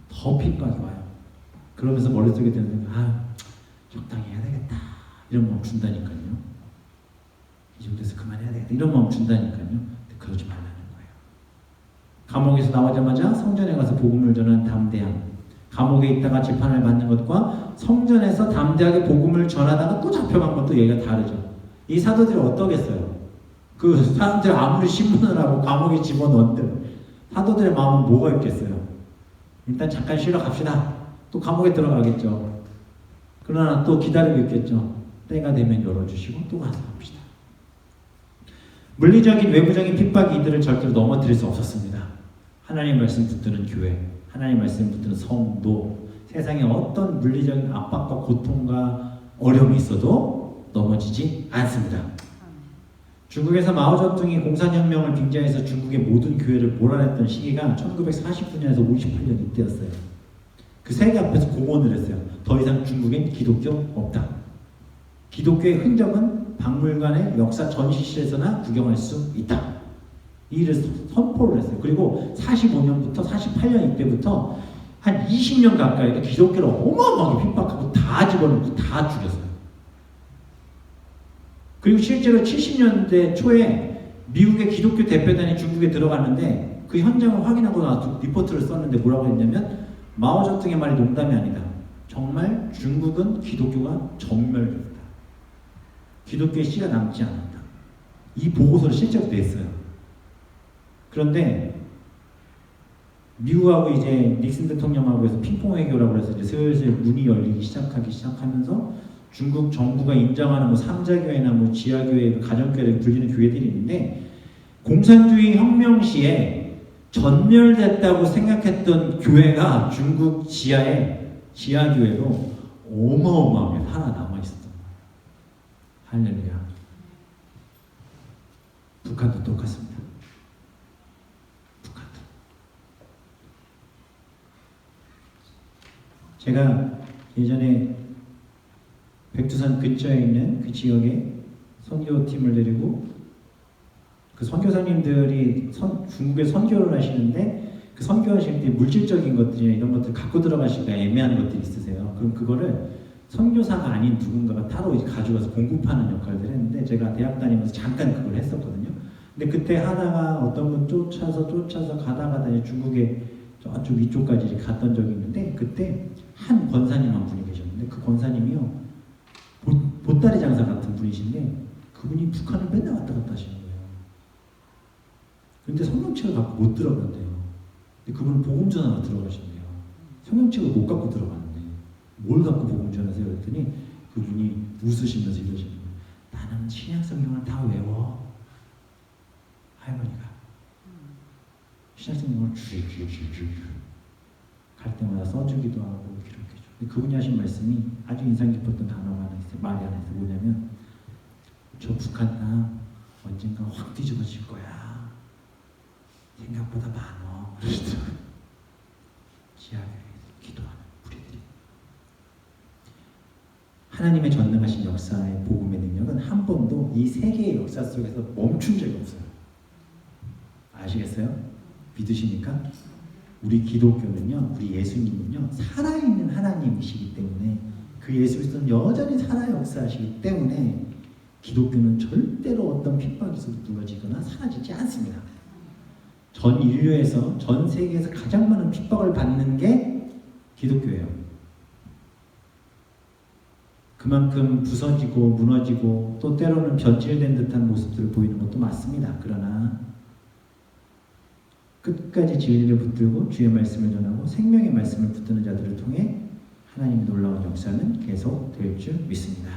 더 핍박이 와요. 그러면서 머릿속에 드는 적당히 해야 되겠다. 이런 마음 준다니까요. 이 정도에서 그만해야 되겠다. 이런 마음 준다니까요. 근데 그러지 말라는 거예요. 감옥에서 나오자마자 성전에 가서 복음을 전하는 담대함. 감옥에 있다가 재판을 받는 것과 성전에서 담대하게 복음을 전하다가 또 잡혀간 것도 얘기가 다르죠. 이 사도들이 어떠겠어요? 그 사람들 아무리 신문을 하고 감옥에 집어넣었든 사도들의 마음은 뭐가 있겠어요? 일단 잠깐 쉬러 갑시다. 또 감옥에 들어가겠죠. 그러나 또 기다리고 있겠죠. 때가 되면 열어주시고 또 가서 합시다. 물리적인 외부적인 핍박이 이들을 절대로 넘어뜨릴 수 없었습니다. 하나님 말씀 붙드는 교회, 하나님 말씀 붙드는 성도, 세상에 어떤 물리적인 압박과 고통과 어려움이 있어도 넘어지지 않습니다. 중국에서 마오쩌둥이 공산혁명을 빙자해서 중국의 모든 교회를 몰아냈던 시기가 1949년에서 58년 이때였어요. 그 세계 앞에서 공언을 했어요. 더 이상 중국엔 기독교 없다. 기독교의 흔적은 박물관의 역사 전시실에서나 구경할 수 있다. 이 일을 선포를 했어요. 그리고 45년부터 48년 이때부터 한 20년 가까이 기독교를 어마어마하게 핍박하고 다 집어넣고 다 죽였어요. 그리고 실제로 70년대 초에 미국의 기독교 대표단이 중국에 들어갔는데 그 현장을 확인하고 나서 리포트를 썼는데 뭐라고 했냐면 마오쩌둥의 말이 농담이 아니다. 정말 중국은 기독교가 전멸됐다. 기독교의 씨가 남지 않았다. 이 보고서를 실제로 냈어요. 그런데 미국하고 이제 닉슨 대통령하고 해서 핑퐁 외교라고 해서 이제 슬슬 문이 열리기 시작하면서 중국 정부가 인정하는 뭐 삼자교회나 뭐 지하교회, 가정교회를 불리는 교회들이 있는데 공산주의 혁명 시에 전멸됐다고 생각했던 교회가 중국 지하교회로 어마어마하게 하나 남아있었던 거예요. 할렐루야. 북한도 똑같습니다. 북한도. 제가 예전에 백두산 근처에 있는 그 지역에 선교팀을 데리고 그 선교사님들이 중국에 선교를 하시는데 그 선교하실 때 물질적인 것들이나 이런 것들 갖고 들어가시기가 애매한 것들이 있으세요. 그럼 그거를 선교사가 아닌 누군가가 따로 이제 가져가서 공급하는 역할들을 했는데 제가 대학 다니면서 잠깐 그걸 했었거든요. 근데 그때 하다가 어떤 분 쫓아서 가다가 중국에 저쪽 위쪽까지 갔던 적이 있는데 그때 한 권사님 한 분이 계셨는데 그 권사님이요 보따리 장사 같은 분이신데 그분이 북한을 맨날 왔다 갔다 하시는 거예요. 그런데 성경책을 갖고 못 들어간대요. 근데 그분은 복음전화가 들어가신대요. 성경책을 못 갖고 들어가는데 뭘 갖고 복음전하세요? 그랬더니 그분이 웃으시면서 이러시는 거예요. 나는 신약 성경을 다 외워. 할머니가 신약 성경을 쥐쥐쥐쥐 갈 때마다 써주기도 하고 이렇게. 그분이 하신 말씀이 아주 인상 깊었던 단어가 하나 있어요. 말이 하나 있어요. 뭐냐면 저 북한 땅 언젠가 확 뒤집어질 거야. 생각보다 많어. 그러시더라고요. 지하교회에서 기도하는 우리들이. 하나님의 전능하신 역사의 복음의 능력은 한 번도 이 세계의 역사 속에서 멈춘 적이 없어요. 아시겠어요? 믿으십니까? 우리 기독교는요, 우리 예수님은요, 살아있는 하나님이시기 때문에 그 예수 그리스도는 여전히 살아 역사하시기 때문에 기독교는 절대로 어떤 핍박에서도 무너지거나 사라지지 않습니다. 전 인류에서, 전 세계에서 가장 많은 핍박을 받는 게 기독교예요. 그만큼 부서지고 무너지고 또 때로는 변질된 듯한 모습들을 보이는 것도 맞습니다. 그러나 끝까지 진리를 붙들고 주의 말씀을 전하고 생명의 말씀을 붙드는 자들을 통해 하나님의 놀라운 역사는 계속 될 줄 믿습니다.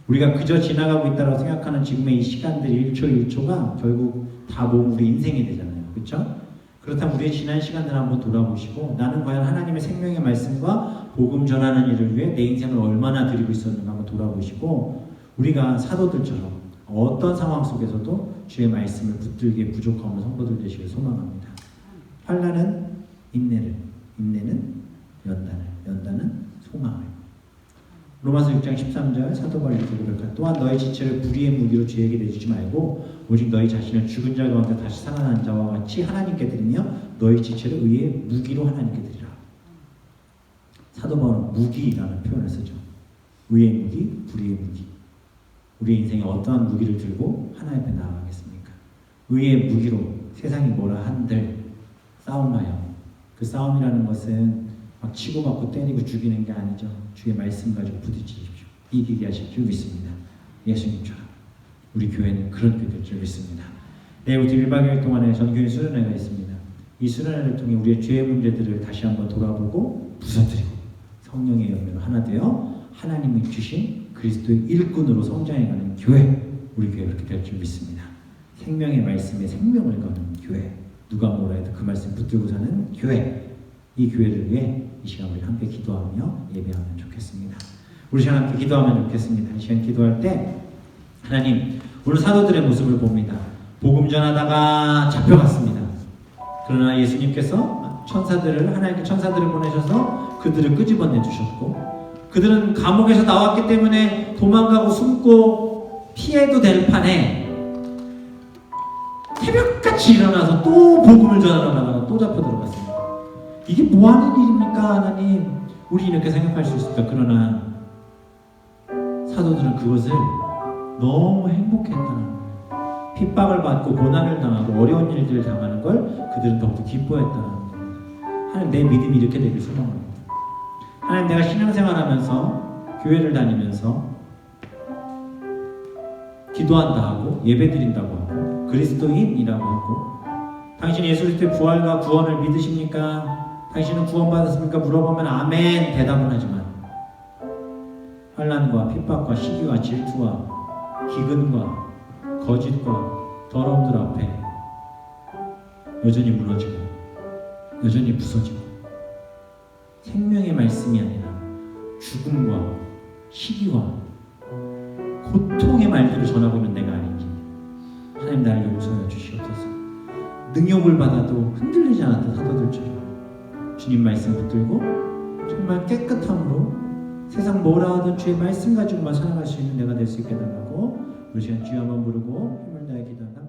우리가 그저 지나가고 있다고 생각하는 지금의 이 시간들 1초 1초가 결국 다 모두 우리 인생이 되잖아요. 그렇죠? 그렇다면 우리의 지난 시간들을 한번 돌아보시고 나는 과연 하나님의 생명의 말씀과 복음 전하는 일을 위해 내 인생을 얼마나 드리고 있었는가 한번 돌아보시고 우리가 사도들처럼 어떤 상황 속에서도 주의 말씀을 붙들기에 부족함을 성도들 되시길 소망합니다. 환난은 인내를, 인내는 연단을, 연단은 소망을. 로마서 6장 13절 사도 바울이 고백한 또한 너희 지체를 불의의 무기로 죄에게 내주지 말고 오직 너희 자신을 죽은 자 가운데 다시 살아난 자와 같이 하나님께 드리며 너희 지체를 의의 무기로 하나님께 드리라. 사도 바울은 무기라는 표현을 쓰죠. 의의 무기, 불의의 무기. 우리의 인생에 어떠한 무기를 들고 하나님 앞에 나아가겠습니까? 의의 무기로 세상이 뭐라 한들 싸움하여. 그 싸움이라는 것은 막 치고받고 때리고 죽이는 게 아니죠. 주의 말씀 가지고 부딪히십시오. 이기게 하실 줄 믿습니다. 예수님처럼 우리 교회는 그런 교회 될 줄 믿습니다. 내일 1박 2일 동안에 전교회 수련회가 있습니다. 이 수련회를 통해 우리의 죄의 문제들을 다시 한번 돌아보고 부서뜨리고 성령의 열매로 하나 되어 하나님이 주신 그리스도의 일꾼으로 성장해가는 교회, 우리 교회 그렇게 될 줄 믿습니다. 생명의 말씀에 생명을 거는 교회, 누가 뭐라 해도 그 말씀 붙들고 사는 교회, 이 교회를 위해 이 시간 우리 함께 기도하며 예배하면 좋겠습니다. 우리 시간 함께 기도하면 좋겠습니다. 이 시간 기도할 때 하나님, 오늘 사도들의 모습을 봅니다. 복음 전하다가 잡혀갔습니다. 그러나 예수님께서 하나님께 천사들을 보내셔서 그들을 끄집어내 주셨고, 그들은 감옥에서 나왔기 때문에 도망가고 숨고 피해도 될 판에 새벽같이 일어나서 또 복음을 전하러 가다가 또 잡혀 들어갔습니다. 이게 뭐 하는 일입니까, 하나님? 우리 이렇게 생각할 수 있을까? 그러나 사도들은 그것을 너무 행복했다는 거예요. 핍박을 받고 고난을 당하고 어려운 일들을 당하는 걸 그들은 더욱더 기뻐했다는 거예요. 하나님, 내 믿음이 이렇게 되길 소망합니다. 하나님, 내가 신앙생활하면서 교회를 다니면서 기도한다 하고 예배드린다고 하고 그리스도인이라고 하고, 당신 예수 그리스도의 부활과 구원을 믿으십니까? 당신은 구원받았습니까? 물어보면 아멘 대답은 하지만 환난과 핍박과 시기와 질투와 기근과 거짓과 더러움들 앞에 여전히 무너지고 여전히 부서지고, 생명의 말씀이 아니라 죽음과 시기와 고통의 말들을 전하고 있는 내가 아닌지 하나님, 나를 용서해 주시옵소서. 능욕을 받아도 흔들리지 않았던 사도들처럼 주님 말씀 붙들고 정말 깨끗함으로 세상 뭐라 하든 주의 말씀 가지고만 살아갈 수 있는 내가 될 수 있게 달라고 우리 시간 주여 한번 부르고 힘을 다해 기도한다.